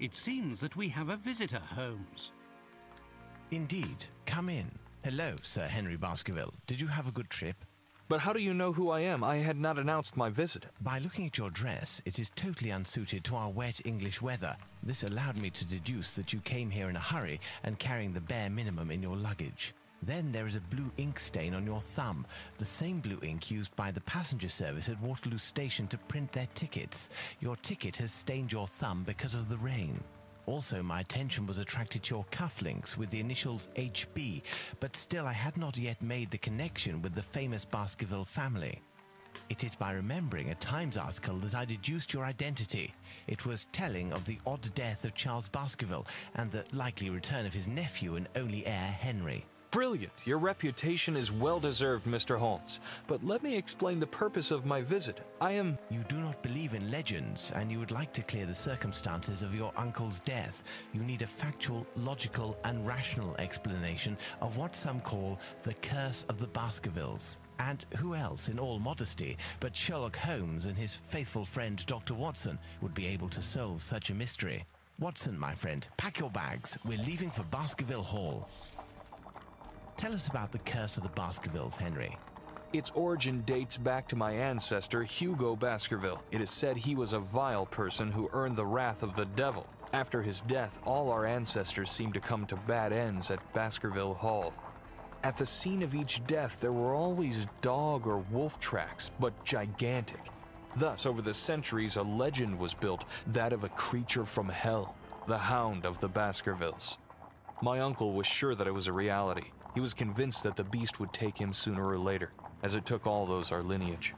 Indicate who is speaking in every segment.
Speaker 1: It seems that we have a visitor, Holmes.
Speaker 2: Indeed. Come in. Hello, Sir Henry Baskerville. Did you have a good trip?
Speaker 3: But how do you know who I am? I had not announced my visit.
Speaker 2: By looking at your dress, it is totally unsuited to our wet English weather. This allowed me to deduce that you came here in a hurry and carrying the bare minimum in your luggage. Then there is a blue ink stain on your thumb, the same blue ink used by the passenger service at Waterloo Station to print their tickets. Your ticket has stained your thumb because of the rain. Also, my attention was attracted to your cufflinks with the initials HB, but still I had not yet made the connection with the famous Baskerville family. It is by remembering a Times article that I deduced your identity. It was telling of the odd death of Charles Baskerville and the likely return of his nephew and only heir, Henry.
Speaker 3: Brilliant. Your reputation is well-deserved, Mr. Holmes. But let me explain the purpose of my visit.
Speaker 2: You do not believe in legends, and you would like to clear the circumstances of your uncle's death. You need a factual, logical, and rational explanation of what some call the curse of the Baskervilles. And who else, in all modesty, but Sherlock Holmes and his faithful friend Dr. Watson would be able to solve such a mystery? Watson, my friend, pack your bags. We're leaving for Baskerville Hall. Tell us about the curse of the Baskervilles, Henry.
Speaker 3: Its origin dates back to my ancestor, Hugo Baskerville. It is said he was a vile person who earned the wrath of the devil. After his death, all our ancestors seemed to come to bad ends at Baskerville Hall. At the scene of each death, there were always dog or wolf tracks, but gigantic. Thus, over the centuries, a legend was built, that of a creature from hell, the Hound of the Baskervilles. My uncle was sure that it was a reality. He was convinced that the beast would take him sooner or later, as it took all those our lineage.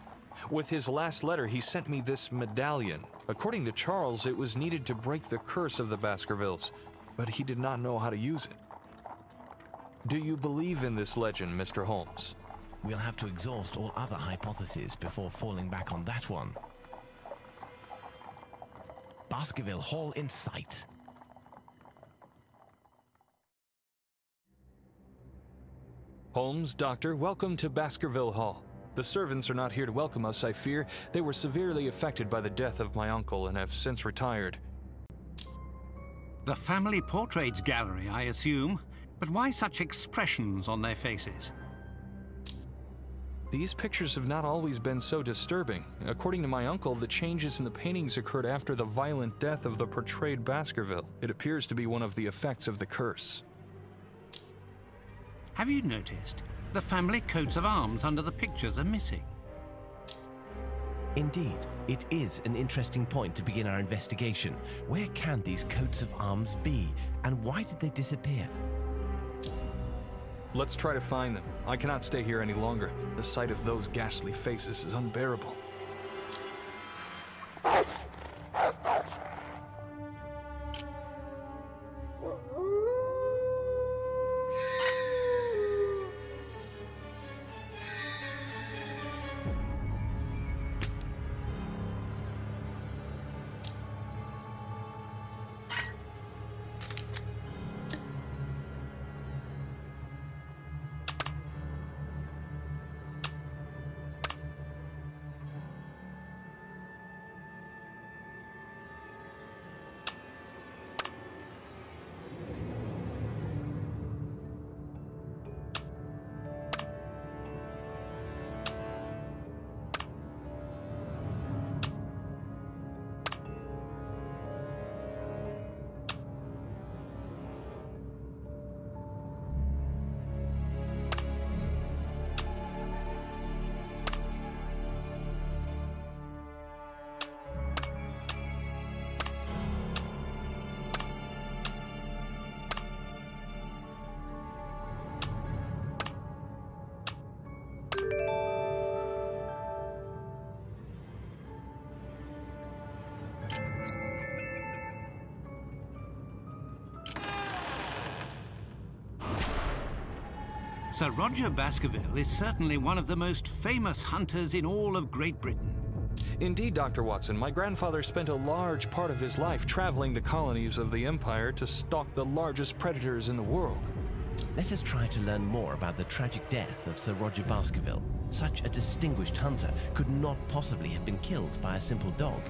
Speaker 3: With his last letter, he sent me this medallion. According to Charles, it was needed to break the curse of the Baskervilles, but he did not know how to use it. Do you believe in this legend, Mr. Holmes?
Speaker 2: We'll have to exhaust all other hypotheses before falling back on that one. Baskerville Hall in sight.
Speaker 3: Holmes, Doctor, welcome to Baskerville Hall. The servants are not here to welcome us, I fear. They were severely affected by the death of my uncle and have since retired.
Speaker 1: The family portraits gallery, I assume. But why such expressions on their faces?
Speaker 3: These pictures have not always been so disturbing. According to my uncle, the changes in the paintings occurred after the violent death of the portrayed Baskerville. It appears to be one of the effects of the curse.
Speaker 1: Have you noticed? The family coats of arms under the pictures are missing.
Speaker 2: Indeed, it is an interesting point to begin our investigation. Where can these coats of arms be, and why did they disappear?
Speaker 3: Let's try to find them. I cannot stay here any longer. The sight of those ghastly faces is unbearable.
Speaker 1: Sir Roger Baskerville is certainly one of the most famous hunters in all of Great Britain.
Speaker 3: Indeed, Dr. Watson, my grandfather spent a large part of his life traveling the colonies of the Empire to stalk the largest predators in the world.
Speaker 2: Let us try to learn more about the tragic death of Sir Roger Baskerville. Such a distinguished hunter could not possibly have been killed by a simple dog.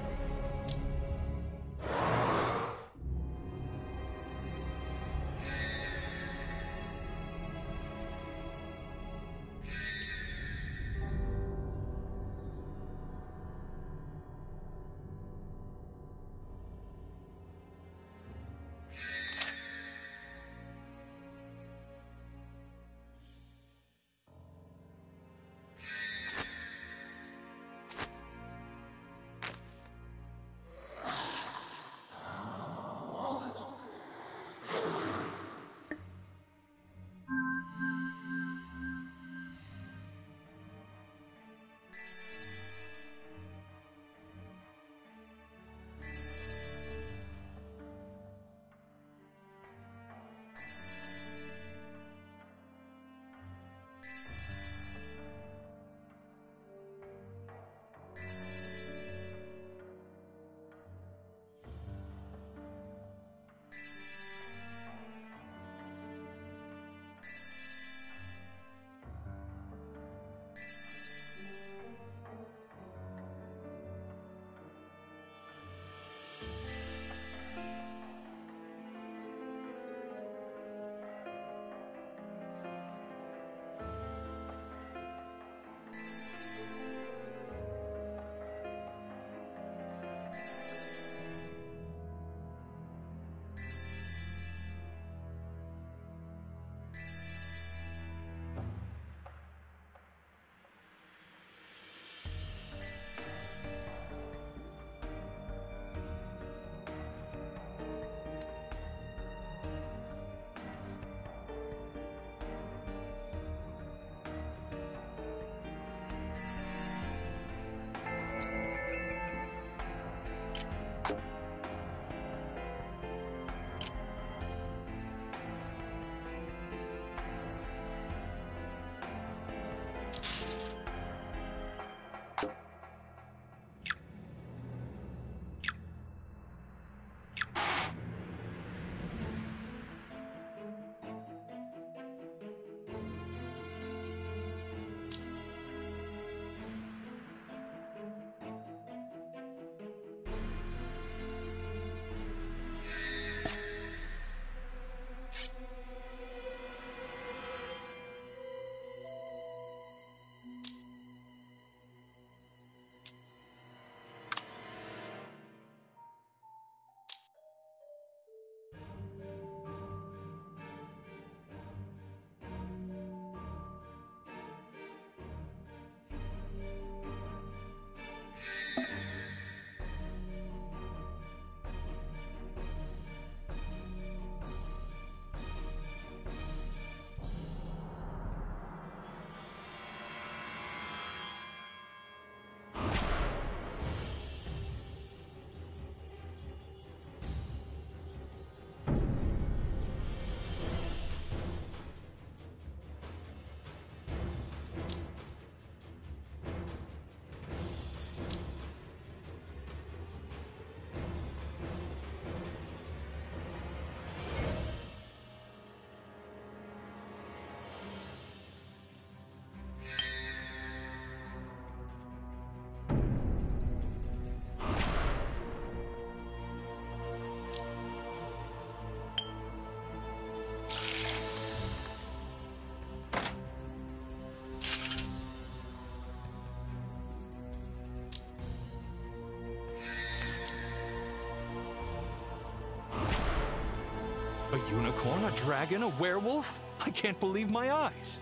Speaker 3: A unicorn, a dragon, a werewolf? I can't believe my eyes.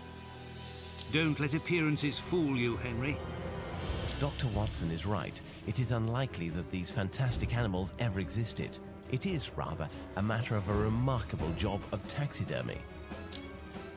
Speaker 1: Don't let appearances fool you, Henry.
Speaker 2: Dr. Watson is right. It is unlikely that these fantastic animals ever existed. It is, rather, a matter of a remarkable job of taxidermy.